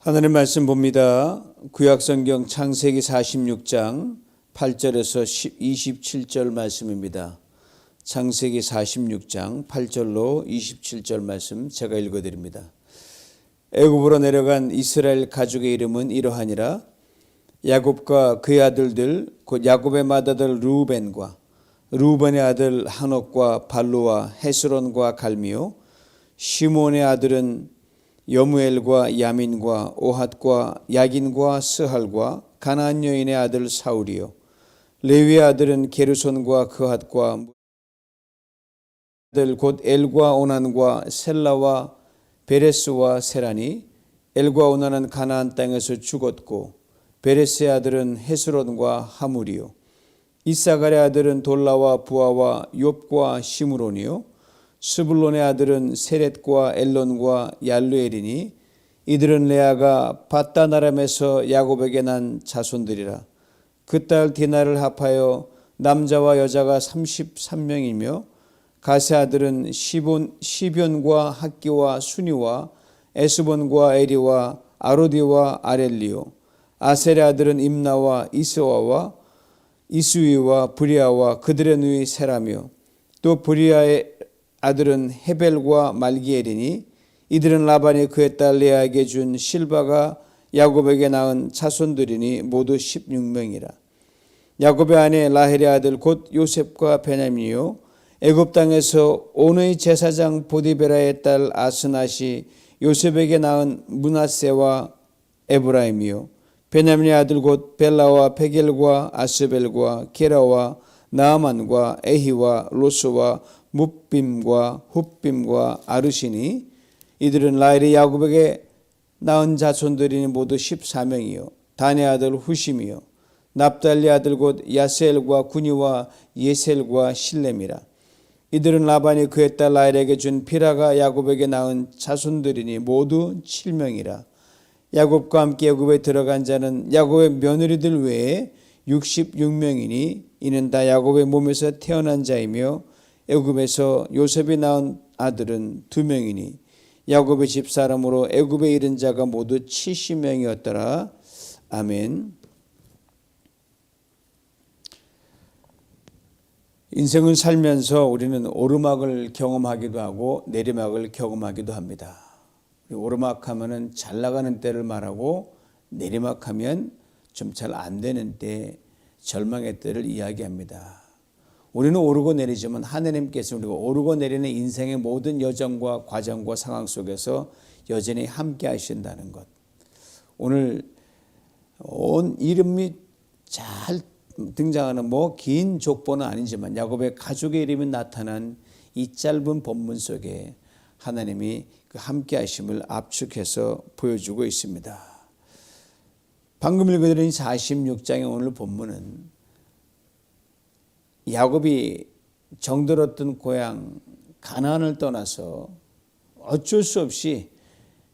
하나님 말씀 봅니다. 구약성경 창세기 46장 8절에서 27절 말씀입니다. 창세기 46장 8절로 27절 말씀 제가 읽어드립니다. 애굽으로 내려간 이스라엘 가족의 이름은 이러하니라. 야곱과 그의 아들들 곧 야곱의 맏아들 르우벤과 르우벤의 아들 한옥과 발루와 헤스론과 갈미요, 시몬의 아들은 여무엘과 야민과 오핫과 야긴과 스할과 가나안 여인의 아들 사울이요, 레위의 아들은 게르손과 그핫과 아들 곧 엘과 오난과 셀라와 베레스와 세라니. 엘과 오난은 가나안 땅에서 죽었고 베레스의 아들은 헤스론과 하물이요, 이사갈의 아들은 돌라와 부아와 욥과 시므론이요, 스불론의 아들은 세렛과 엘론과 얄루엘이니 이들은 레아가 밧다나람에서 야곱에게 난 자손들이라. 그 딸 디나를 합하여 남자와 여자가 33명이며 가세 아들은 시변과 학기와 수니와 에스본과 에리와 아로디와 아렐리요, 아셀의 아들은 임나와 이스와와 이스위와 브리아와 그들의 누이 세라며 또 브리아의 아들은 헤벨과 말기엘이니 이들은 라반이 그의 딸 레아에게 준 실바가 야곱에게 낳은 자손들이니 모두 16명이라. 야곱의 아내 라헬의 아들 곧 요셉과 베냐민이요, 애굽 땅에서 온의 제사장 보디베라의 딸 아스낫이 요셉에게 낳은 므낫세와 에브라임이요, 베냐민의 아들 곧 벨라와 베겔과 아스벨과 게라와 나아만과 에히와 로스와 뭇빔과 훗빔과 아르시니 이들은 라헬이 야곱에게 낳은 자손들이니 모두 14명이요, 단의 아들 후심이요, 납달리 아들 곧 야셀과 구니와 예셀과 실렘이라. 이들은 라반이 그의 딸 라헬에게 준 비라가 야곱에게 낳은 자손들이니 모두 7명이라. 야곱과 함께 애굽에 들어간 자는 야곱의 며느리들 외에 66명이니 이는 다 야곱의 몸에서 태어난 자이며 애굽에서 요셉이 낳은 아들은 2명이니 야곱의 집사람으로 애굽에 이른 자가 모두 70명이었더라. 아멘. 인생을 살면서 우리는 오르막을 경험하기도 하고 내리막을 경험하기도 합니다. 오르막하면은 잘 나가는 때를 말하고 내리막하면 좀 잘 안 되는 때, 절망의 때를 이야기합니다. 우리는 오르고 내리지만 하나님께서 우리가 오르고 내리는 인생의 모든 여정과 과정과 상황 속에서 여전히 함께 하신다는 것. 오늘 온 이름이 잘 등장하는 긴 족보는 아니지만 야곱의 가족의 이름이 나타난 이 짧은 본문 속에 하나님이 그 함께 하심을 압축해서 보여주고 있습니다. 방금 읽어드린 46장의 오늘 본문은 야곱이 정들었던 고향 가나안을 떠나서 어쩔 수 없이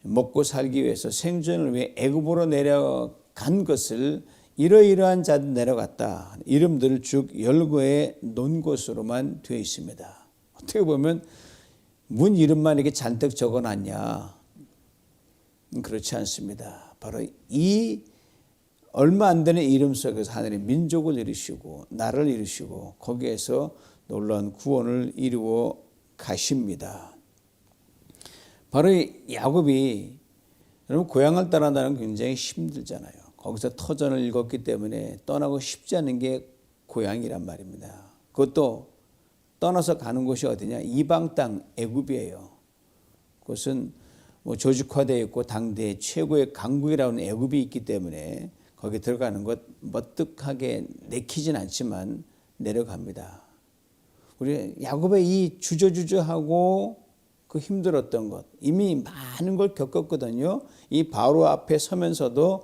먹고 살기 위해서 생존을 위해 애굽으로 내려간 것을 이러이러한 자들 내려갔다. 이름들을 쭉 열거해 놓은 것으로만 되어 있습니다. 어떻게 보면 문 이름만 이렇게 잔뜩 적어놨냐? 그렇지 않습니다. 바로 이 얼마 안 되는 이름 속에서 하나님 민족을 이루시고 나라를 이루시고 거기에서 놀라운 구원을 이루어 가십니다. 바로 야곱이 여러분 고향을 떠난다는 건 굉장히 힘들잖아요. 거기서 터전을 읽었기 때문에 떠나고 싶지 않은 게 고향이란 말입니다. 그것도 떠나서 가는 곳이 어디냐? 이방 땅 애굽이에요. 그것은 조직화되어 있고 당대의 최고의 강국이라는 애굽이 있기 때문에 거기 들어가는 것 머뜩하게 내키진 않지만 내려갑니다. 우리 야곱의 이 주저주저하고 그 힘들었던 것, 이미 많은 걸 겪었거든요. 이 바로 앞에 서면서도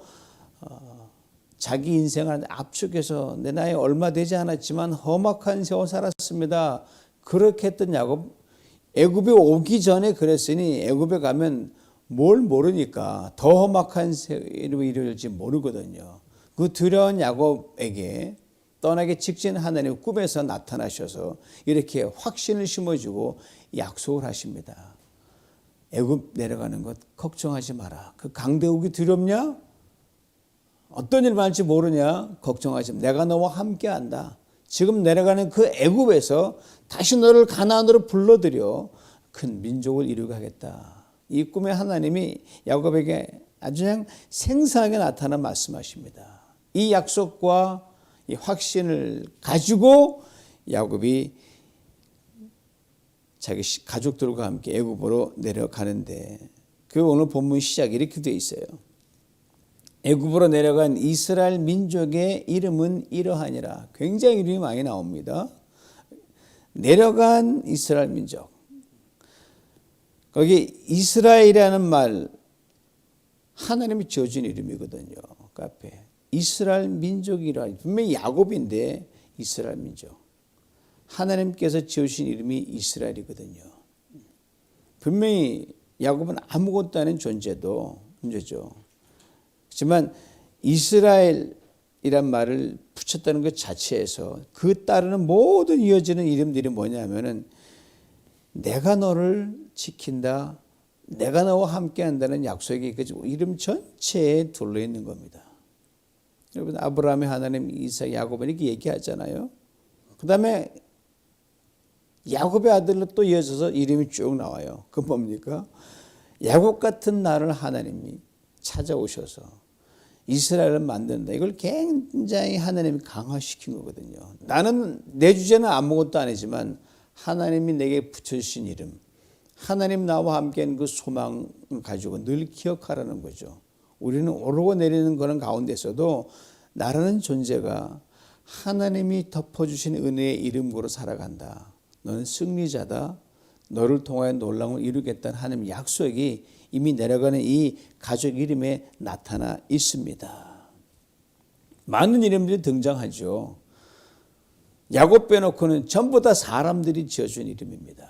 자기 인생을 압축해서 내 나이 얼마 되지 않았지만 험악한 세월 살았습니다. 그렇게 했던 야곱, 애굽에 오기 전에 그랬으니 애굽에 가면 뭘 모르니까 더 험악한 세월이 이룰지 모르거든요. 그 두려운 야곱에게 떠나기 직전 하나님 꿈에서 나타나셔서 이렇게 확신을 심어주고 약속을 하십니다. 애굽 내려가는 것 걱정하지 마라. 그 강대국이 두렵냐? 어떤 일 많을지 모르냐? 걱정하지 마. 내가 너와 함께한다. 지금 내려가는 그 애굽에서 다시 너를 가나안으로 불러들여 큰 민족을 이루게 하겠다. 이 꿈에 하나님이 야곱에게 아주 그냥 생생하게 나타나 말씀하십니다. 이 약속과 이 확신을 가지고 야곱이 자기 가족들과 함께 애굽으로 내려가는데 그 오늘 본문 시작이 이렇게 되어 있어요. 애굽으로 내려간 이스라엘 민족의 이름은 이러하니라. 굉장히 이름이 많이 나옵니다. 내려간 이스라엘 민족. 거기 이스라엘이라는 말 하나님이 지어준 이름이거든요. 그 앞에 이스라엘 민족이라 분명히 야곱인데 이스라엘 민족. 하나님께서 지으신 이름이 이스라엘이거든요. 분명히 야곱은 아무것도 아닌 문제죠. 하지만 이스라엘이란 말을 붙였다는 것 자체에서 그 따르는 모든 이어지는 이름들이 뭐냐면은 내가 너를 지킨다. 내가 너와 함께 한다는 약속이 이름 전체에 둘러있는 겁니다. 여러분 아브라함의 하나님, 이삭, 야곱은 이렇게 얘기하잖아요. 그 다음에 야곱의 아들로 또 이어져서 이름이 쭉 나와요. 그 뭡니까? 야곱 같은 나를 하나님이 찾아오셔서 이스라엘을 만든다. 이걸 굉장히 하나님이 강화시킨 거거든요. 나는 내 주제는 아무것도 아니지만 하나님이 내게 붙여주신 이름, 하나님 나와 함께하는 그 소망을 가지고 늘 기억하라는 거죠. 우리는 오르고 내리는 그런 가운데서도 나라는 존재가 하나님이 덮어주신 은혜의 이름으로 살아간다. 너는 승리자다. 너를 통하여 놀라움을 이루겠다는 하나님의 약속이 이미 내려가는 이 가족 이름에 나타나 있습니다. 많은 이름들이 등장하죠. 야곱 빼놓고는 전부 다 사람들이 지어준 이름입니다.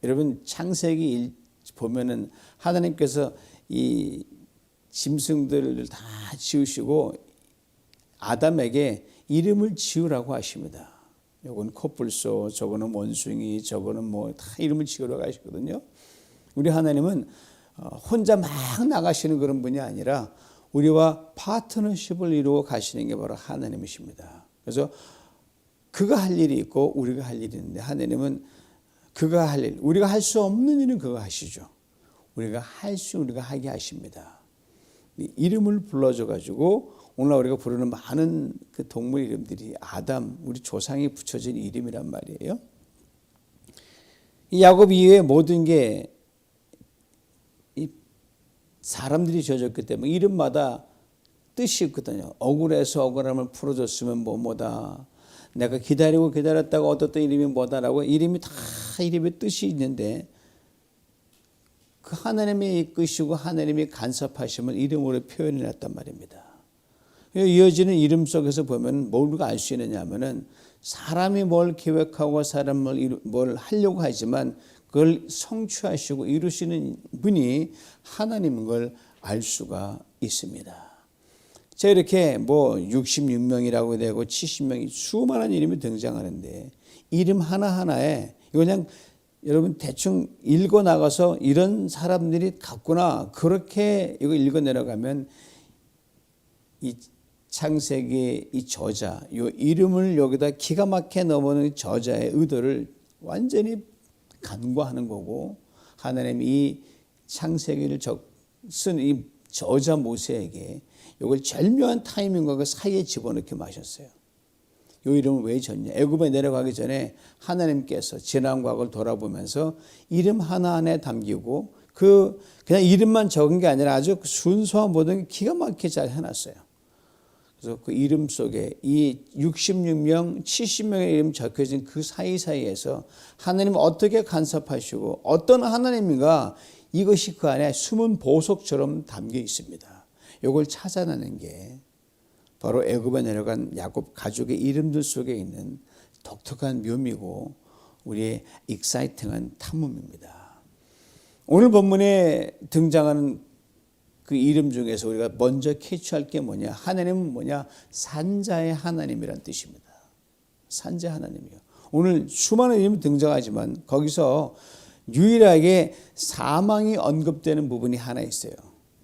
여러분 창세기 보면은 하나님께서 이 짐승들을 다 지으시고 아담에게 이름을 지으라고 하십니다. 요건 코뿔소, 저거는 원숭이, 저거는 뭐 다 이름을 지으라고 하시거든요. 우리 하나님은 혼자 막 나가시는 그런 분이 아니라 우리와 파트너십을 이루어 가시는 게 바로 하나님이십니다. 그래서 그가 할 일이 있고 우리가 할 일이 있는데 하나님은 그가 할 일, 우리가 할 수 없는 일은 그가 하시죠. 우리가 하게 하십니다. 이름을 불러줘 가지고 오늘 우리가 부르는 많은 그 동물 이름들이 아담, 우리 조상이 붙여진 이름이란 말이에요. 이 야곱 이후에 모든 게 이 사람들이 지어졌기 때문에 이름마다 뜻이 있거든요. 억울해서 억울함을 풀어줬으면 뭐다. 내가 기다렸다가 얻었던 이름이 뭐다라고 이름이 다 이름의 뜻이 있는데 그 하나님이 이끄시고 하나님이 간섭하심을 이름으로 표현해놨단 말입니다. 이어지는 이름 속에서 보면 뭘 알 수 있느냐 하면은 사람이 뭘 계획하고 사람을 뭘 하려고 하지만 그걸 성취하시고 이루시는 분이 하나님인 걸 알 수가 있습니다. 자, 이렇게 뭐 66명이라고 되고 70명이 수많은 이름이 등장하는데 이름 하나하나에 이거 그냥 여러분 대충 읽어 나가서 이런 사람들이 갔구나 그렇게 이거 읽어 내려가면 이 창세기의 이 저자, 이 이름을 여기다 기가 막히게 넣어보는 저자의 의도를 완전히 간과하는 거고 하나님이 이 창세기를 쓴 이 저자 모세에게 이걸 절묘한 타이밍과 그 사이에 집어넣게 마셨어요. 이 이름을 왜 졌냐? 애굽에 내려가기 전에 하나님께서 지난 과거를 돌아보면서 이름 하나하나에 담기고 그냥 이름만 적은 게 아니라 아주 순수한 모든 게 기가 막히게 잘 해놨어요. 그래서 그 이름 속에 이 66명, 70명의 이름 적혀진 그 사이사이에서 하나님 어떻게 간섭하시고 어떤 하나님인가 이것이 그 안에 숨은 보석처럼 담겨 있습니다. 이걸 찾아내는 게 바로 애굽에 내려간 야곱 가족의 이름들 속에 있는 독특한 묘미고 우리의 익사이팅한 탐험입니다. 오늘 본문에 등장하는 그 이름 중에서 우리가 먼저 캐치할 게 뭐냐? 하나님은 뭐냐? 산자의 하나님이란 뜻입니다. 산자 하나님이요. 오늘 수많은 이름이 등장하지만 거기서 유일하게 사망이 언급되는 부분이 하나 있어요.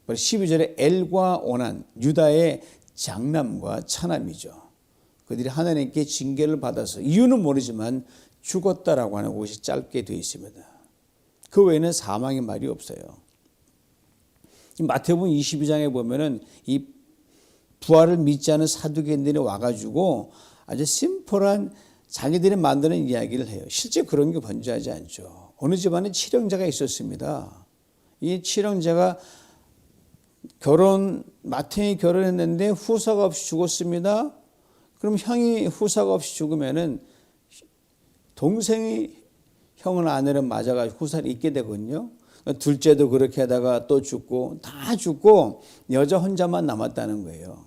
12절에 엘과 오난, 유다의 장남과 차남이죠. 그들이 하나님께 징계를 받아서 이유는 모르지만 죽었다라고 하는 것이 짧게 되어 있습니다. 그 외에는 사망의 말이 없어요. 마태복음 22장에 보면은 이 부활을 믿지 않은 사두개인들이 와가지고 아주 심플한 자기들이 만드는 이야기를 해요. 실제 그런 게 존재하지 않죠. 어느 집안에 칠형제가 있었습니다. 이 칠형제가 맏형이 결혼했는데 후사가 없이 죽었습니다. 그럼 형이 후사가 없이 죽으면은 동생이 형을 아내를 맞아가지고 후사를 잊게 되거든요. 둘째도 그렇게 하다가 또 죽고 다 죽고 여자 혼자만 남았다는 거예요.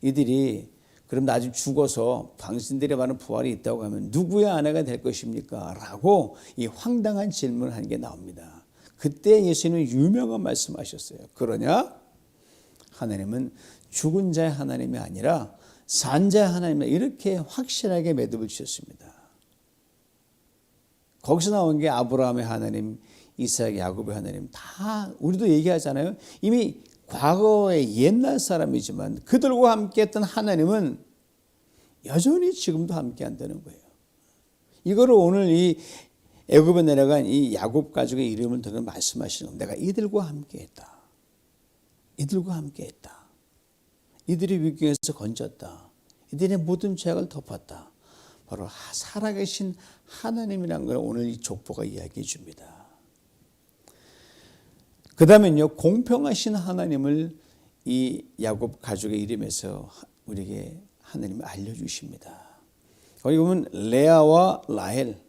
이들이 그럼 나중에 죽어서 당신들이 말하는 부활이 있다고 하면 누구의 아내가 될 것입니까? 라고 이 황당한 질문을 하는 게 나옵니다. 그때 예수님은 유명한 말씀하셨어요. 그러냐? 하나님은 죽은 자의 하나님이 아니라 산 자의 하나님이다. 이렇게 확실하게 매듭을 지었습니다. 거기서 나온 게 아브라함의 하나님, 이삭, 야곱의 하나님 다 우리도 얘기하잖아요. 이미 과거의 옛날 사람이지만 그들과 함께 했던 하나님은 여전히 지금도 함께 한다는 거예요. 이거를 오늘 이 애굽에 내려간 이 야곱 가족의 이름을 들어 말씀하시는 겁니다. 내가 이들과 함께 했다. 이들과 함께 했다. 이들이 위기에서 건졌다. 이들의 모든 죄악을 덮었다. 바로 살아계신 하나님이라는 걸 오늘 이 족보가 이야기해 줍니다. 그 다음에는요, 공평하신 하나님을 이 야곱 가족의 이름에서 우리에게 하나님이 알려주십니다. 거기 보면 레아와 라헬,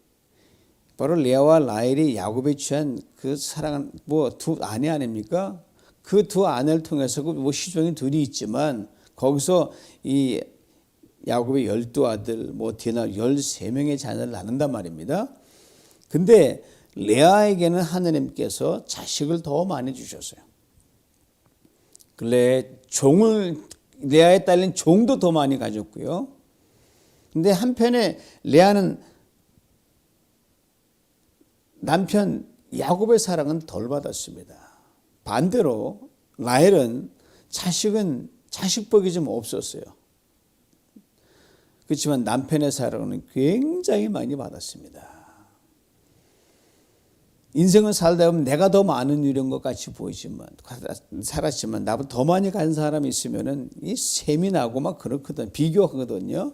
바로 레아와 라헬이 야곱에 취한 그 사랑한 두 아내 아닙니까? 그 두 아내를 통해서 시종이 둘이 있지만 거기서 이 야곱의 12아들, 디나 13명의 자녀를 낳는단 말입니다. 근데 레아에게는 하나님께서 자식을 더 많이 주셨어요. 근래 레아에 딸린 종도 더 많이 가졌고요. 근데 한편에 레아는 남편 야곱의 사랑은 덜 받았습니다. 반대로 라헬은 자식복이 좀 없었어요. 그렇지만 남편의 사랑은 굉장히 많이 받았습니다. 인생을 살다 보면 내가 더 많은 이런 것 같이 보이지만 살았지만 나보다 더 많이 간 사람이 있으면은 이 셈이 나고 막 그렇거든, 비교하거든요.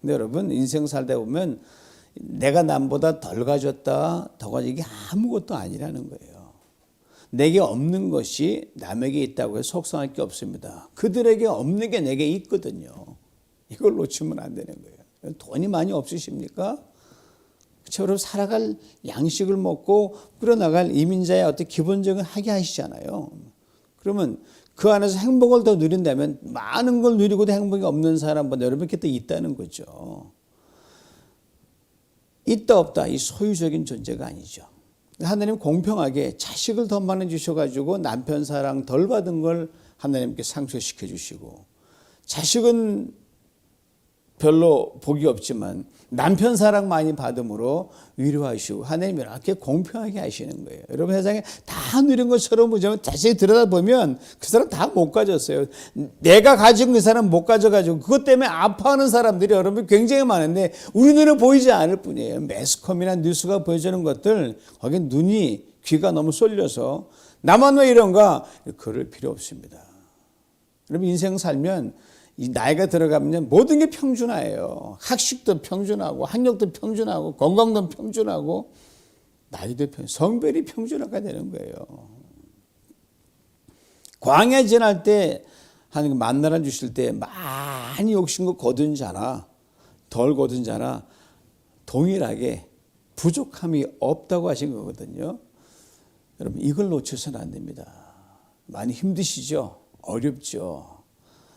근데 여러분 인생 살다 보면 내가 남보다 덜 가졌다, 더 가진 이게 아무것도 아니라는 거예요. 내게 없는 것이 남에게 있다고 해서 속상할 게 없습니다. 그들에게 없는 게 내게 있거든요. 이걸 놓치면 안 되는 거예요. 돈이 많이 없으십니까? 그처럼 살아갈 양식을 먹고 끌어나갈 이민자의 어떤 기본적인 하게 하시잖아요. 그러면 그 안에서 행복을 더 누린다면 많은 걸 누리고도 행복이 없는 사람보다 여러분께 또 있다는 거죠. 있다 없다 이 소유적인 존재가 아니죠. 하나님 공평하게 자식을 더 많이 주셔가지고 남편 사랑 덜 받은 걸 하나님께 상쇄시켜 주시고, 자식은 별로 복이 없지만 남편 사랑 많이 받음으로 위로하시고, 하나님이 이렇게 공평하게 하시는 거예요. 여러분 세상에 다 누린 것처럼 보자면 자세히 들여다보면 그 사람 다 못 가졌어요. 내가 가진 그 사람 못 가져가지고 그것 때문에 아파하는 사람들이 여러분 굉장히 많은데 우리 눈에 보이지 않을 뿐이에요. 매스컴이나 뉴스가 보여주는 것들, 거기 눈이 귀가 너무 쏠려서 나만 왜 이런가, 그럴 필요 없습니다. 여러분 인생 살면 이 나이가 들어가면 모든 게 평준화예요. 학식도 평준하고 학력도 평준하고 건강도 평준하고 나이도 성별이 평준화가 되는 거예요. 광야 지날 때 하나님 만나라 주실 때 많이 욕심고 거둔 자나 덜 거둔 자나 동일하게 부족함이 없다고 하신 거거든요. 여러분 이걸 놓쳐서는 안 됩니다. 많이 힘드시죠? 어렵죠?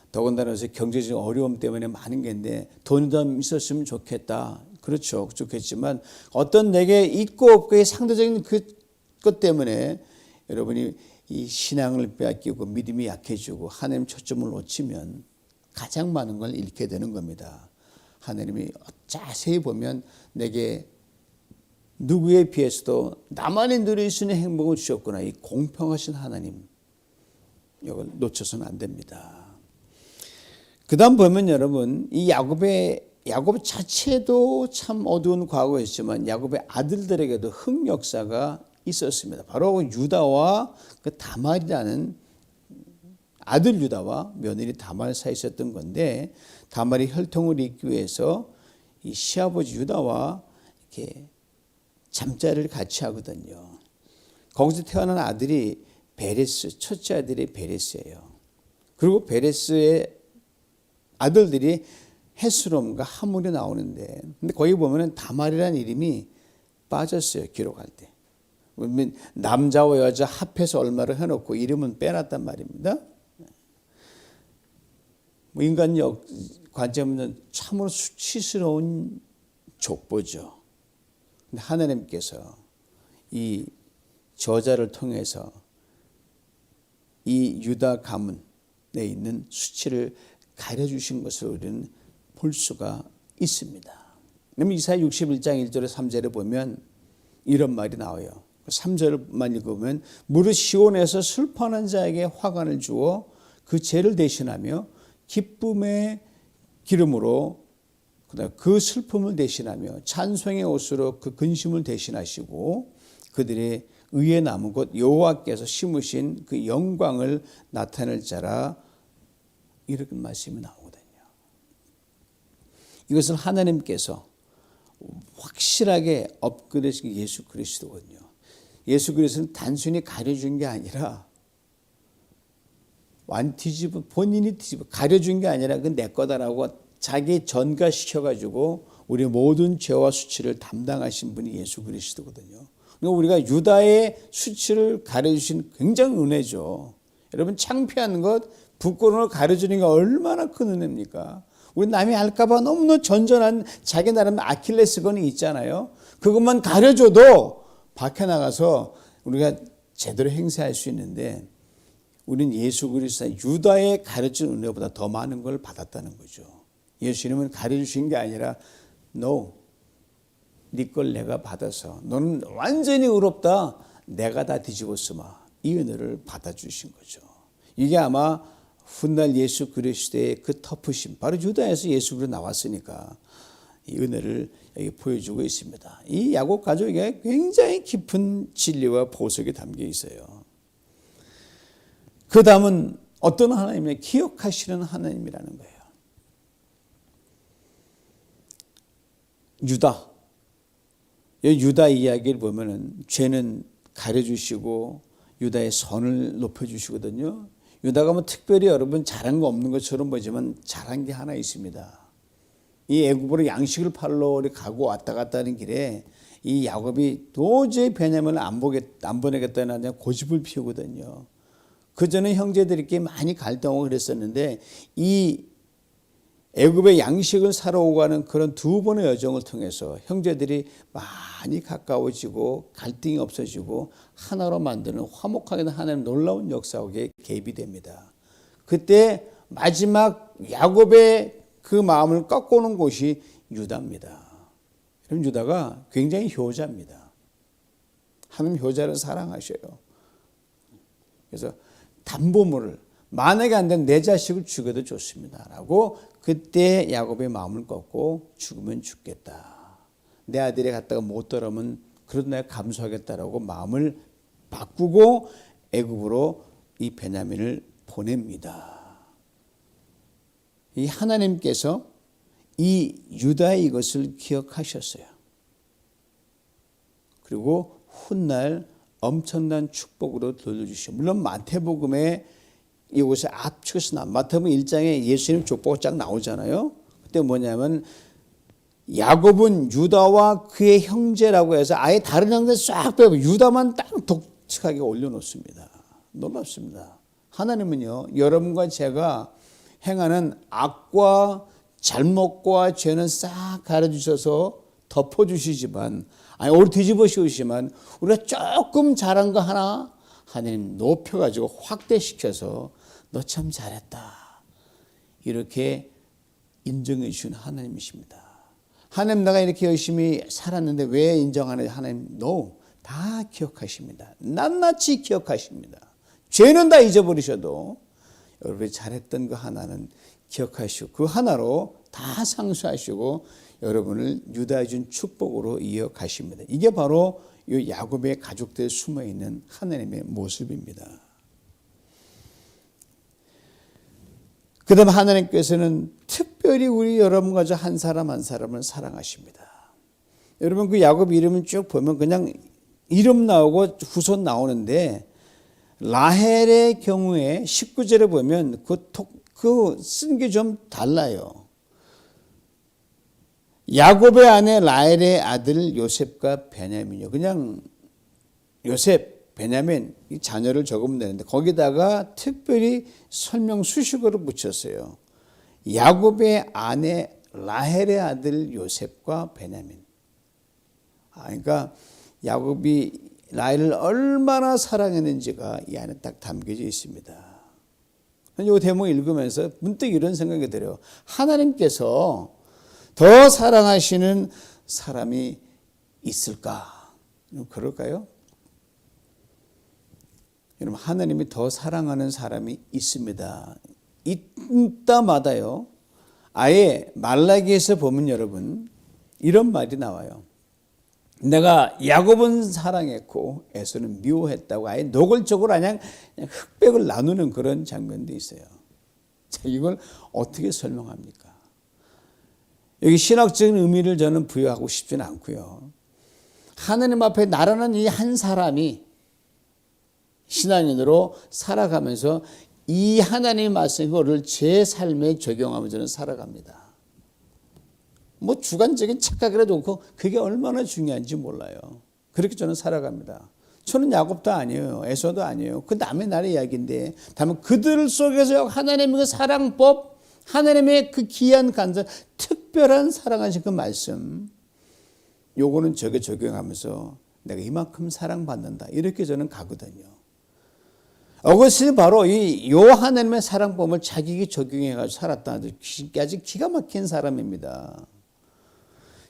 더군다나 경제적 어려움 때문에 많은 게 있는데 돈이 더 있었으면 좋겠다. 그렇죠. 좋겠지만 어떤 내게 있고 없고의 상대적인 것 때문에 여러분이 이 신앙을 빼앗기고 믿음이 약해지고 하나님 초점을 놓치면 가장 많은 걸 잃게 되는 겁니다. 하나님이 자세히 보면 내게 누구에 비해서도 나만이 누릴 수 있는 행복을 주셨구나. 이 공평하신 하나님, 이걸 놓쳐서는 안 됩니다. 그 다음 보면 여러분, 이 야곱 자체도 참 어두운 과거였지만 야곱의 아들들에게도 흑역사가 있었습니다. 바로 유다와 그 다말이라는 아들 유다와 며느리 다말 사이에 있었던 건데, 다말이 혈통을 잇기 위해서 이 시아버지 유다와 이렇게 잠자리를 같이 하거든요. 거기서 태어난 아들이 베레스, 첫째 아들이 베레스예요. 그리고 베레스의 아들들이 헤스롬과 하물이 나오는데, 근데 거기 보면은 다말이라는 이름이 빠졌어요. 기록할 때. 남자와 여자 합해서 얼마를 해놓고 이름은 빼놨단 말입니다. 인간적 관점은 참으로 수치스러운 족보죠. 근데 하나님께서 이 저자를 통해서 이 유다 가문에 있는 수치를 가려주신 것을 우리는 볼 수가 있습니다. 그럼 이사야 61장 1절에 3절에 보면 이런 말이 나와요. 3절만 읽으면 무릇 시온에서 슬퍼하는 자에게 화관을 주어 그 죄를 대신하며 기쁨의 기름으로 그 슬픔을 대신하며 찬송의 옷으로 그 근심을 대신하시고 그들의 의에 남은 것 여호와께서 심으신 그 영광을 나타낼 자라, 이렇게 말씀이 나오거든요. 이것을 하나님께서 확실하게 업그레이드하신 예수 그리스도거든요. 예수 그리스도는 단순히 가려준 게 아니라 본인이 뒤집어 가려준 게 아니라 그 내 거다라고 자기 전가시켜가지고 우리 모든 죄와 수치를 담당하신 분이 예수 그리스도거든요. 그러니까 우리가 유다의 수치를 가려주신 굉장히 은혜죠. 여러분, 창피한 것, 부끄러운 걸 가려주는 게 얼마나 큰 은혜입니까? 우리 남이 알까봐 너무너무 전전한 자기 나름 아킬레스건이 있잖아요. 그것만 가려줘도 밖에 나가서 우리가 제대로 행세할 수 있는데, 우리는 예수 그리스도 유다의 가르친 은혜보다 더 많은 걸 받았다는 거죠. 예수님은 가르치신 게 아니라 No, 네 걸 내가 받아서 너는 완전히 의롭다, 내가 다 뒤집었으마, 이 은혜를 받아주신 거죠. 이게 아마 훗날 예수 그리스도의 그 터프심, 바로 유다에서 예수 그리스도 나왔으니까 이 은혜를 여기 보여주고 있습니다. 이 야곱 가족에게 굉장히 깊은 진리와 보석이 담겨 있어요. 그 다음은 어떤 하나님이냐, 기억하시는 하나님이라는 거예요. 유다 이야기를 보면은 죄는 가려주시고 유다의 선을 높여주시거든요. 유다가 뭐 특별히 여러분 잘한 거 없는 것처럼 보지만 잘한 게 하나 있습니다. 이 애굽으로 양식을 팔러 가고 왔다 갔다 하는 길에 이 야곱이 도저히 베냐민을 안 보내겠다는 고집을 피우거든요. 그 전에 형제들끼리 많이 갈등하고 그랬었는데, 이 애굽의 양식을 사러 오고 하는 그런 두 번의 여정을 통해서 형제들이 많이 가까워지고 갈등이 없어지고 하나로 만드는 화목하게 된 하나님의 놀라운 역사에 개입이 됩니다. 그때 마지막 야곱의 그 마음을 꺾어오는 곳이 유다입니다. 그럼 유다가 굉장히 효자입니다. 하나님 효자를 사랑하셔요. 그래서 담보물을 만약에 안 되면 내 자식을 죽여도 좋습니다 라고 그때 야곱의 마음을 꺾고 죽으면 죽겠다, 내 아들이 갔다가 못 돌아오면 그래도 내가 감수하겠다라고 마음을 바꾸고 애굽으로 이 베냐민을 보냅니다. 이 하나님께서 이 유다의 이것을 기억하셨어요. 그리고 훗날 엄청난 축복으로 돌려주시고, 물론 마태복음에 이곳에 압축해서 마태복음 1장에 예수님 족보가 쫙 나오잖아요. 그때 뭐냐면 야곱은 유다와 그의 형제라고 해서 아예 다른 형제 싹 빼고 유다만 딱 독특하게 올려놓습니다. 놀랍습니다. 하나님은요, 여러분과 제가 행하는 악과 잘못과 죄는 싹 가려주셔서 덮어주시지만, 아니 오늘 뒤집어 씌우시지만, 우리가 조금 잘한 거 하나 하나님 높여가지고 확대시켜서 너 참 잘했다, 이렇게 인정해 주신 하나님이십니다. 하나님 내가 이렇게 열심히 살았는데 왜 인정 안 해요? 하나님 no. 다 기억하십니다. 낱낱이 기억하십니다. 죄는 다 잊어버리셔도 여러분이 잘했던 그 하나는 기억하시고 그 하나로 다 상수하시고 여러분을 유다해 준 축복으로 이어가십니다. 이게 바로 이 야곱의 가족들에 숨어있는 하나님의 모습입니다. 그 다음 하나님께서는 특별히 우리 여러분과 저 한 사람 한 사람을 사랑하십니다. 여러분 그 야곱 이름을 쭉 보면 그냥 이름 나오고 후손 나오는데 라헬의 경우에 19절에 보면 그 쓴 게 좀 달라요. 야곱의 아내 라헬의 아들 요셉과 베냐민이요. 그냥 요셉, 베냐민 이 자녀를 적으면 되는데 거기다가 특별히 설명 수식어를 붙였어요. 야곱의 아내 라헬의 아들 요셉과 베냐민. 그러니까 야곱이 라헬을 얼마나 사랑했는지가 이 안에 딱 담겨져 있습니다. 이 대목 읽으면서 문득 이런 생각이 들어요. 하나님께서 더 사랑하시는 사람이 있을까? 그럴까요? 여러분 하나님이 더 사랑하는 사람이 있습니다. 있다마다요. 아예 말라기에서 보면 여러분 이런 말이 나와요. 내가 야곱은 사랑했고 에서는 미워했다고 아예 노골적으로 그냥 흑백을 나누는 그런 장면도 있어요. 자, 이걸 어떻게 설명합니까? 여기 신학적인 의미를 저는 부여하고 싶지는 않고요. 하나님 앞에 나라는 이 한 사람이 신앙인으로 살아가면서 이 하나님의 말씀을 제 삶에 적용하면서 저는 살아갑니다. 뭐 주관적인 착각이라도 없고 그게 얼마나 중요한지 몰라요. 그렇게 저는 살아갑니다. 저는 야곱도 아니에요. 에서도 아니에요. 그 남의 나라의 이야기인데 다만 그들 속에서 하나님의 그 사랑법, 하나님의 그 귀한 간절, 특별한 사랑하신 그 말씀, 요거는 저게 적용하면서 내가 이만큼 사랑받는다. 이렇게 저는 가거든요. 어거스틴이 바로 요 하나님의 사랑법을 자기에게 적용해가지고 살았다. 아주 기가 막힌 사람입니다.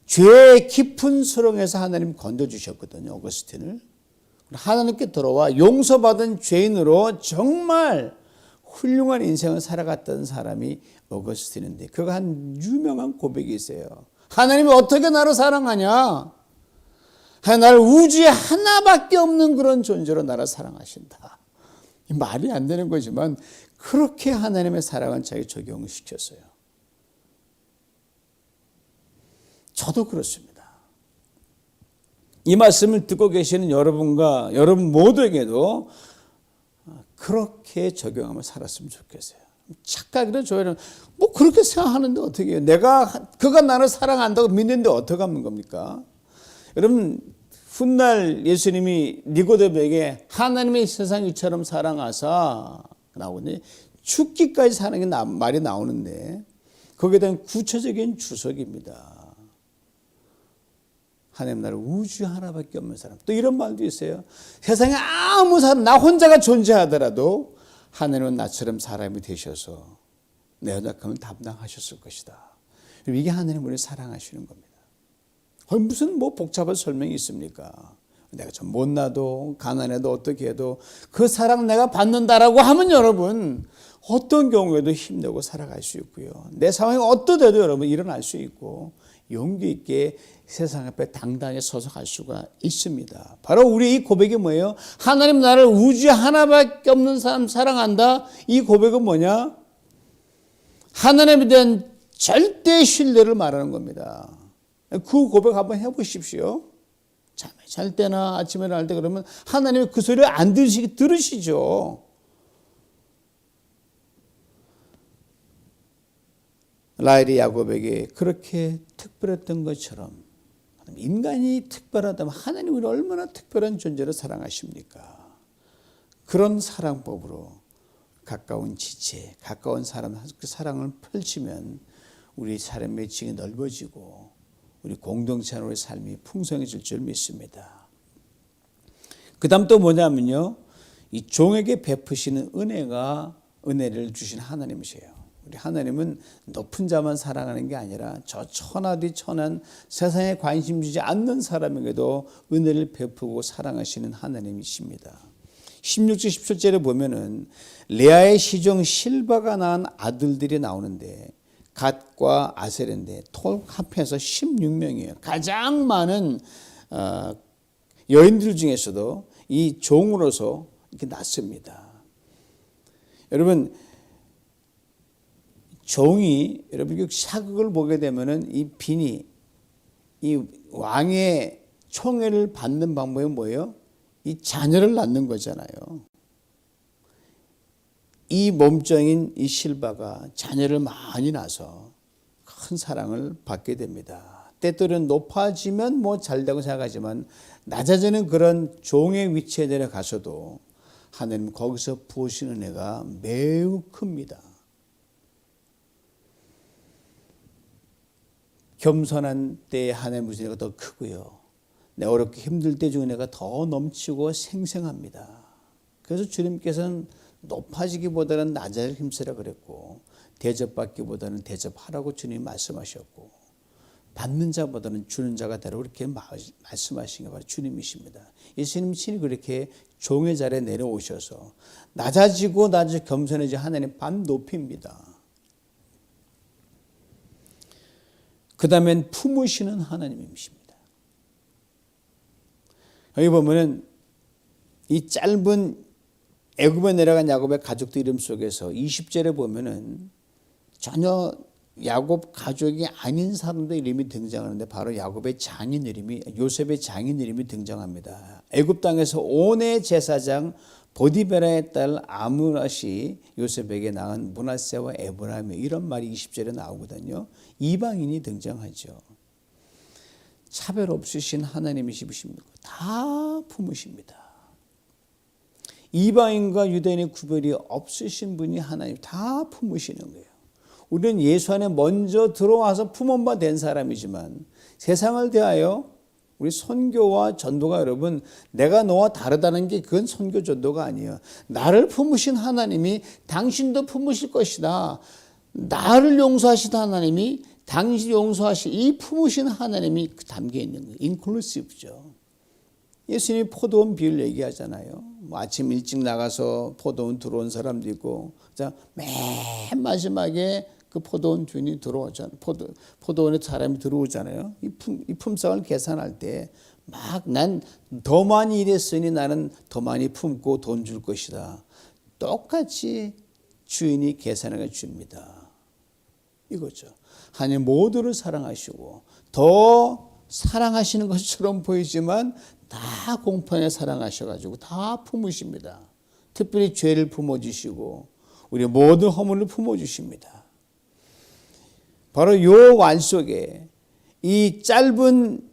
죄의 깊은 수렁에서 하나님 건져주셨거든요. 어거스틴을. 하나님께 들어와 용서받은 죄인으로 정말 훌륭한 인생을 살아갔던 사람이 어거스틴인데 그가 한 유명한 고백이 있어요. 하나님이 어떻게 나를 사랑하냐? 나를 우주에 하나밖에 없는 그런 존재로 나를 사랑하신다. 말이 안 되는 거지만 그렇게 하나님의 사랑을 자기 적용시켰어요. 저도 그렇습니다. 이 말씀을 듣고 계시는 여러분과 여러분 모두에게도 그렇게 적용하며 살았으면 좋겠어요. 착각이라 저희는 뭐 그렇게 생각하는데 어떻게 해요? 그가 나를 사랑한다고 믿는데 어떻게 하는 겁니까? 여러분 훗날 예수님이 니고데모에게 하나님의 세상 이처럼 사랑하사 나오니 죽기까지 사랑의 말이 나오는데 거기에 대한 구체적인 주석입니다. 하나님 나라를 우주 하나밖에 없는 사람. 또 이런 말도 있어요. 세상에 아무 사람 나 혼자가 존재하더라도 하나님은 나처럼 사람이 되셔서 내 연약함을 담당하셨을 것이다. 이게 하나님 우리를 사랑하시는 겁니다. 무슨 뭐 복잡한 설명이 있습니까? 내가 좀 못나도 가난해도 어떻게 해도 그 사랑 내가 받는다라고 하면 여러분 어떤 경우에도 힘내고 살아갈 수 있고요. 내 상황이 어떠해도 여러분 일어날 수 있고 용기 있게 세상 앞에 당당히 서서 갈 수가 있습니다. 바로 우리 이 고백이 뭐예요? 하나님 나를 우주에 하나밖에 없는 사람 사랑한다. 이 고백은 뭐냐? 하나님에 대한 절대 신뢰를 말하는 겁니다. 그 고백 한번 해보십시오. 잠에 잘 때나 아침에 날 때 그러면 하나님이 그 소리를 안 들으시죠. 라헬이 야곱에게 그렇게 특별했던 것처럼 인간이 특별하다면 하나님이 우리를 얼마나 특별한 존재로 사랑하십니까? 그런 사랑법으로 가까운 지체, 가까운 사람 그 사랑을 펼치면 우리 삶의 지경이 넓어지고 우리 공동체 안의 삶이 풍성해질 줄 믿습니다. 그 다음 또 뭐냐면요. 이 종에게 베푸시는 은혜를 주신 하나님이세요. 우리 하나님은 높은 자만 사랑하는 게 아니라 저 천하디 천한 세상에 관심 주지 않는 사람에게도 은혜를 베푸고 사랑하시는 하나님이십니다. 16절 17절에 보면은 레아의 시종 실바가 낳은 아들들이 나오는데 갓과 아셀인데 합해서 16명이에요. 가장 많은 여인들 중에서도 이 종으로서 이렇게 낳습니다. 여러분 종이 여러분 사극을 보게 되면은 이 빈이 이 왕의 총애를 받는 방법이 뭐예요? 이 자녀를 낳는 거잖아요. 이 몸종인 이 실바가 자녀를 많이 낳아서 큰 사랑을 받게 됩니다. 때때로는 높아지면 뭐 잘되고 생각하지만 낮아지는 그런 종의 위치에 내려가서도 하나님 거기서 부으시는 은혜가 매우 큽니다. 겸손한 때에 하나님의 은혜가 더 크고요. 내 어렵게 힘들 때 주는 은혜가 더 넘치고 생생합니다. 그래서 주님께서는 높아지기보다는 낮아질 힘쓰라 그랬고 대접받기보다는 대접하라고 주님이 말씀하셨고 받는 자보다는 주는 자가 되라고 그렇게 말씀하신 게 바로 주님이십니다. 예수님 친히 그렇게 종의 자리에 내려오셔서 낮아지고 겸손해져 하나님 반 높입니다. 그 다음엔 품으시는 하나님이십니다. 여기 보면은 이 짧은 애굽에 내려간 야곱의 가족들 이름 속에서 20절에 보면은 전혀 야곱 가족이 아닌 사람들 이름이 등장하는데 바로 야곱의 장인 이름이 요셉의 장인 이름이 등장합니다. 애굽 땅에서 온의 제사장 보디베라의 딸 아므랏이 요셉에게 낳은 므낫세와 에브라임 이런 말이 20절에 나오거든요. 이방인이 등장하죠. 차별 없으신 하나님이십니다. 다 품으십니다. 이방인과 유대인의 구별이 없으신 분이 하나님 다 품으시는 거예요. 우리는 예수 안에 먼저 들어와서 품은 바 된 사람이지만 세상을 대하여 우리 선교와 전도가 여러분 내가 너와 다르다는 게 그건 선교 전도가 아니에요. 나를 품으신 하나님이 당신도 품으실 것이다. 나를 용서하신 하나님이 당신 용서하실 이 품으신 하나님이 담겨 있는 거예요. 인클루시브죠. 예수님이 포도원 비유를 얘기하잖아요. 뭐 아침 일찍 나가서 포도원 들어온 사람도 있고 맨 마지막에 그 포도원 주인이 들어오잖아요. 포도원에 사람이 들어오잖아요. 이 품삯을 계산할 때 막 난 더 많이 일했으니 나는 더 많이 품고 돈 줄 것이다. 똑같이 주인이 계산해 줍니다. 이거죠. 하나님 모두를 사랑하시고 더 사랑하시는 것처럼 보이지만 다 공평하게 사랑하셔가지고 다 품으십니다. 특별히 죄를 품어주시고 우리 모든 허물을 품어주십니다. 바로 요 왈 속에 이 짧은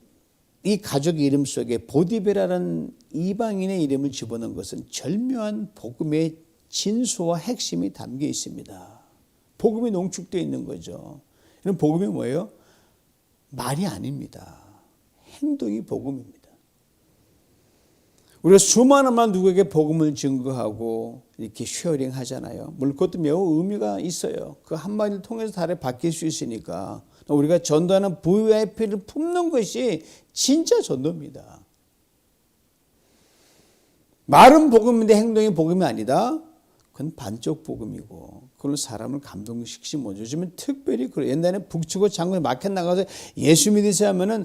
이 가족 이름 속에 보디베라라는 이방인의 이름을 집어넣은 것은 절묘한 복음의 진수와 핵심이 담겨 있습니다. 복음이 농축되어 있는 거죠. 이런 복음이 뭐예요? 말이 아닙니다. 행동이 복음입니다. 우리가 수많은 말 누구에게 복음을 증거하고 이렇게 쉐어링 하잖아요. 물론 그것도 매우 의미가 있어요. 그 한마디를 통해서 다들 바뀔 수 있으니까 우리가 전도하는 VIP를 품는 것이 진짜 전도입니다. 말은 복음인데 행동이 복음이 아니다? 그건 반쪽 복음이고 그걸로 사람을 감동시키지 못하죠. 요즘은 특별히 그래요. 옛날에 북치고 장군에 마켓 나가서 예수 믿으세요 하면은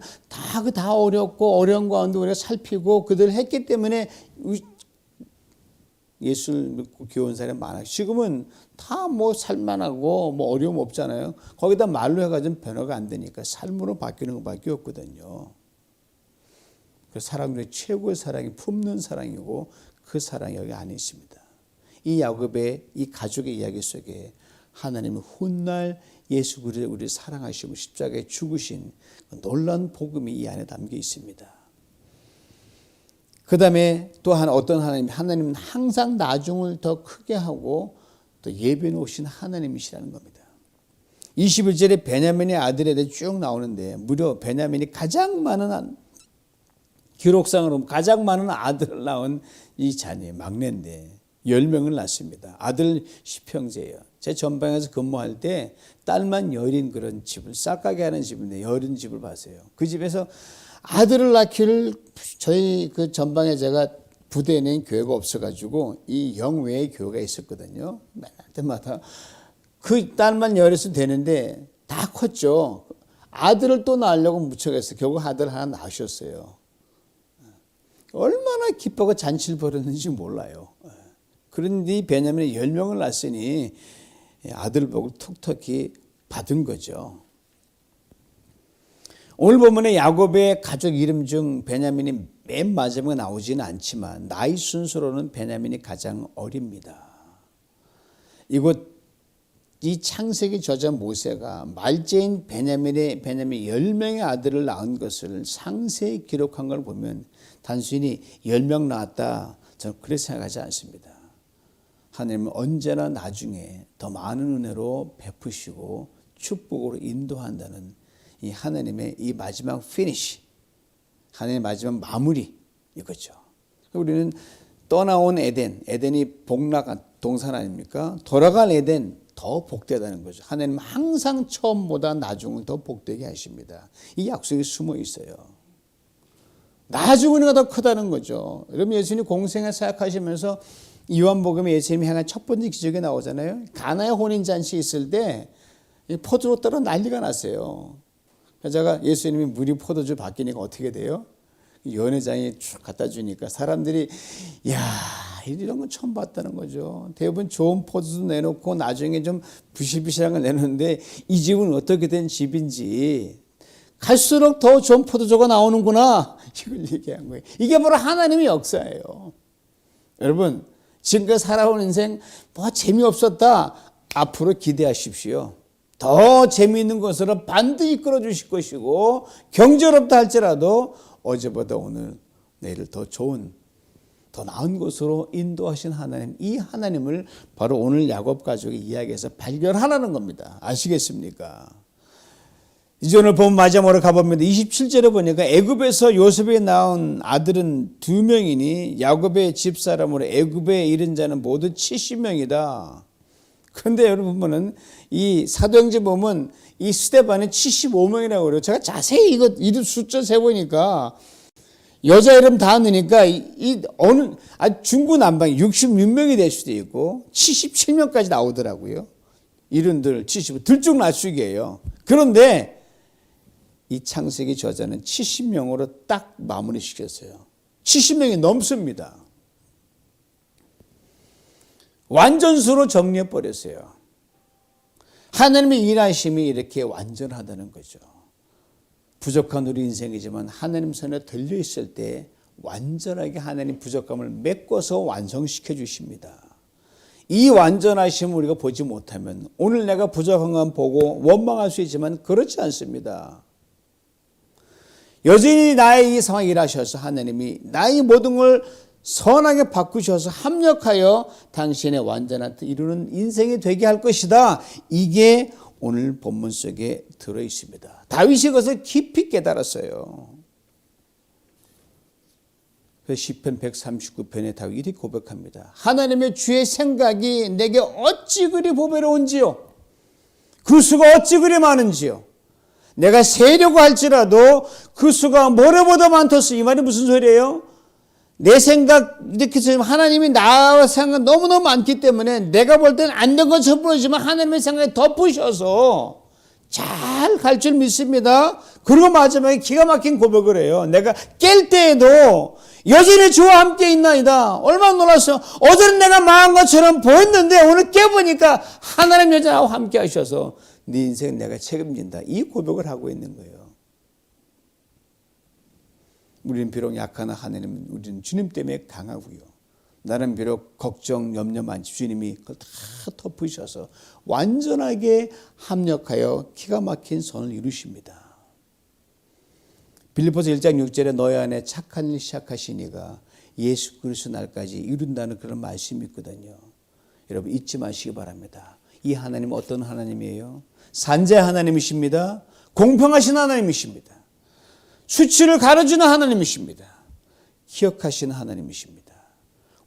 다 어렵고 어려운 가운데 우리가 살피고 그들 했기 때문에 예수를 믿고 교훈 사람이 많아요. 지금은 다 뭐 살만하고 뭐 어려움 없잖아요. 거기다 말로 해가지고 변화가 안 되니까 삶으로 바뀌는 것밖에 없거든요. 그 사랑들의 최고의 사랑이 품는 사랑이고 그 사랑이 여기 안에 있습니다. 이 야곱의 이 가족의 이야기 속에 하나님은 훗날 예수 그리스도를 우리를 사랑하시고 십자가에 죽으신 놀라운 복음이 이 안에 담겨 있습니다. 그 다음에 또한 어떤 하나님은 항상 나중을 더 크게 하고 또 예비해 놓으신 하나님이시라는 겁니다. 21절에 베냐민의 아들에 대해 쭉 나오는데 무려 베냐민이 가장 많은 기록상으로 가장 많은 아들을 낳은 이 자녀의 막내인데 10명을 낳습니다. 아들 10형제예요. 제 전방에서 근무할 때 딸만 여린 그런 집을 싹가게 하는 집인데 여린 집을 봤어요. 그 집에서 아들을 낳기를 저희 그 전방에 제가 부대에 낸 교회가 없어가지고 이 영외의 교회가 있었거든요. 맨날 때마다 그 딸만 여려서 되는데 다 컸죠. 아들을 또 낳으려고 무척했어요. 결국 아들 하나 낳으셨어요. 얼마나 기뻐하고 잔치를 벌였는지 몰라요. 그런데 베냐민이 10명을 낳았으니 아들 복을 톡톡히 받은 거죠. 오늘 본문에 야곱의 가족 이름 중 베냐민이 맨 마지막에 나오지는 않지만 나이 순서로는 베냐민이 가장 어립니다. 이 창세기 저자 모세가 말째인 베냐민 10명의 아들을 낳은 것을 상세히 기록한 걸 보면 단순히 10명 낳았다 저는 그렇게 생각하지 않습니다. 하나님은 언제나 나중에 더 많은 은혜로 베푸시고 축복으로 인도한다는 이 하나님의 이 마지막 피니시, 하나님의 마지막 마무리 이거죠. 우리는 떠나온 에덴이 복락한 동산 아닙니까? 돌아갈 에덴 더 복되다는 거죠. 하나님은 항상 처음보다 나중을 더 복되게 하십니다. 이 약속이 숨어 있어요. 나중은 더 크다는 거죠. 여러분 예수님 공생에 사역하시면서 요한복음에 예수님이 향한 첫 번째 기적이 나오잖아요. 가나의 혼인잔치 있을 때 포도주 따라 난리가 났어요. 제가 예수님이 물이 포도주 바뀌니까 어떻게 돼요? 연회장이 쭉 갖다 주니까 사람들이 야 이런 건 처음 봤다는 거죠. 대부분 좋은 포도주 내놓고 나중에 좀 부실부실한 걸 내놓는데 이 집은 어떻게 된 집인지 갈수록 더 좋은 포도주가 나오는구나 이걸 얘기한 거예요. 이게 바로 하나님의 역사예요. 여러분 지금까지 살아온 인생 뭐 재미없었다 앞으로 기대하십시오. 더 재미있는 것으로 반드시 이끌어 주실 것이고 경제롭다 할지라도 어제보다 오늘 내일을 더 좋은 더 나은 곳으로 인도하신 하나님, 이 하나님을 바로 오늘 야곱 가족의 이야기에서 발견하라는 겁니다. 아시겠습니까? 이제 오늘 본 마지막으로 가봅니다. 27절에 보니까 애굽에서 요셉이 낳은 아들은 2명이니 야곱의 집사람으로 애굽에 이른 자는 모두 70명이다. 그런데 여러분 보면 이 사도행전 보면 이 스데반이 75명이라고 그래요. 제가 자세히 이거 이름 숫자 세보니까 여자 이름 다 넣으니까 어느 중구난방 66명이 될 수도 있고 77명까지 나오더라고요. 이름들 70 들쭉날쭉이에요. 그런데 이 창세기 저자는 70명으로 딱 마무리 시켰어요. 70명이 넘습니다. 완전수로 정리해 버렸어요. 하나님의 일하심이 이렇게 완전하다는 거죠. 부족한 우리 인생이지만 하나님 손에 들려 있을 때 완전하게 하나님 부족함을 메꿔서 완성시켜 주십니다. 이 완전하심을 우리가 보지 못하면 오늘 내가 부족한 건 보고 원망할 수 있지만 그렇지 않습니다. 여전히 나의 이 상황에 일하셔서 하나님이 나의 모든 걸 선하게 바꾸셔서 합력하여 당신의 완전한 뜻 이루는 인생이 되게 할 것이다. 이게 오늘 본문 속에 들어 있습니다. 다윗이 그것을 깊이 깨달았어요. 시편 139편에 다윗이 고백합니다. 하나님의 주의 생각이 내게 어찌 그리 보배로운지요. 그 수가 어찌 그리 많은지요. 내가 세려고 할지라도 그 수가 모래보다 많더스. 이 말이 무슨 소리예요? 내 생각 이렇게 지금 하나님이 나와 생각 너무너무 많기 때문에 내가 볼 때는 안 된 것처럼 보이지만 하나님의 생각에 덮으셔서 잘 갈 줄 믿습니다. 그리고 마지막에 기가 막힌 고백을 해요. 내가 깰 때에도 여전히 주와 함께 있나이다. 얼마나 놀랐어. 어제는 내가 망한 것처럼 보였는데 오늘 깨보니까 하나님 여전히 함께 하셔서 네 인생 내가 책임진다. 이 고백을 하고 있는 거예요. 우리는 비록 약하나 하나님은 우리는 주님 때문에 강하고요. 나는 비록 걱정, 염려 많지 주님이 그걸 다 덮으셔서 완전하게 합력하여 기가 막힌 선을 이루십니다. 빌립보서 1장 6절에 너희 안에 착한 일 시작하신 이가 예수 그리스도 날까지 이룬다는 그런 말씀이 있거든요. 여러분 잊지 마시기 바랍니다. 이 하나님은 어떤 하나님이에요? 산재 하나님이십니다. 공평하신 하나님이십니다. 수치를 가려주는 하나님이십니다. 기억하시는 하나님이십니다.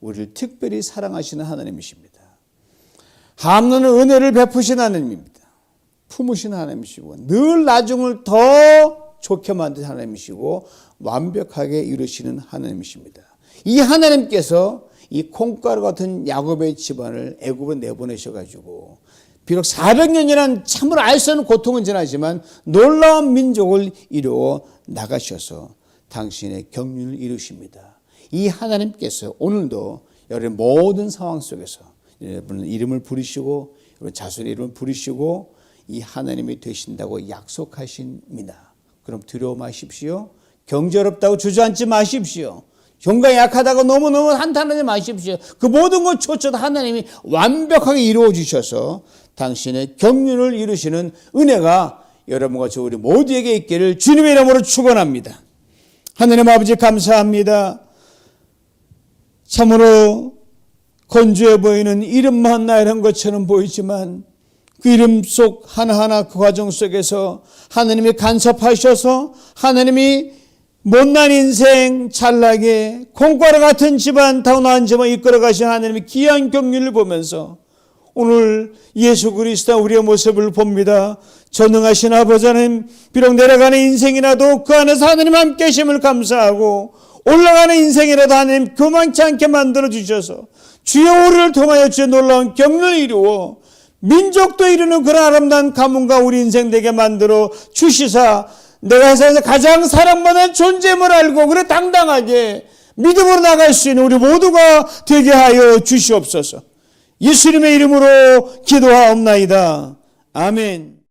우리를 특별히 사랑하시는 하나님이십니다. 한없는 은혜를 베푸신 하나님입니다. 품으신 하나님이시고 늘 나중을 더 좋게 만드신 하나님이시고 완벽하게 이루시는 하나님이십니다. 이 하나님께서 이 콩가루 같은 야곱의 집안을 애굽으로 내보내셔가지고 비록 400년이란 참으로 알 수 없는 고통은 지나지만 놀라운 민족을 이루어 나가셔서 당신의 경륜을 이루십니다. 이 하나님께서 오늘도 여러분의 모든 상황 속에서 여러분의 이름을 부르시고 여러분 자손의 이름을 부르시고 이 하나님이 되신다고 약속하십니다. 그럼 두려워 마십시오. 경제롭다고 주저앉지 마십시오. 경건이 약하다고 너무너무 한탄하지 마십시오. 그 모든 것조차도 하나님이 완벽하게 이루어 주셔서 당신의 경륜을 이루시는 은혜가 여러분과 저 우리 모두에게 있기를 주님의 이름으로 축원합니다. 하나님 아버지 감사합니다. 참으로 건조해 보이는 이름만 나이란 것처럼 보이지만 그 이름 속 하나하나 그 과정 속에서 하나님이 간섭하셔서 하나님이 못난 인생 잘나게 콩가루 같은 집안 타고난 집안 이끌어 가신 하나님의 귀한 경륜을 보면서 오늘 예수 그리스도 우리의 모습을 봅니다. 전능하신 아버지 하나님, 비록 내려가는 인생이라도 그 안에서 하나님 함께 계심을 감사하고 올라가는 인생이라도 하나님 교만치 않게 만들어 주셔서 주의 오를 통하여 주의 놀라운 경륜을 이루어 민족도 이루는 그런 아름다운 가문과 우리 인생 되게 만들어 주시사 내가 세상에서 가장 사랑받는 존재임을 알고 그래 당당하게 믿음으로 나갈 수 있는 우리 모두가 되게 하여 주시옵소서. 예수님의 이름으로 기도하옵나이다. 아멘.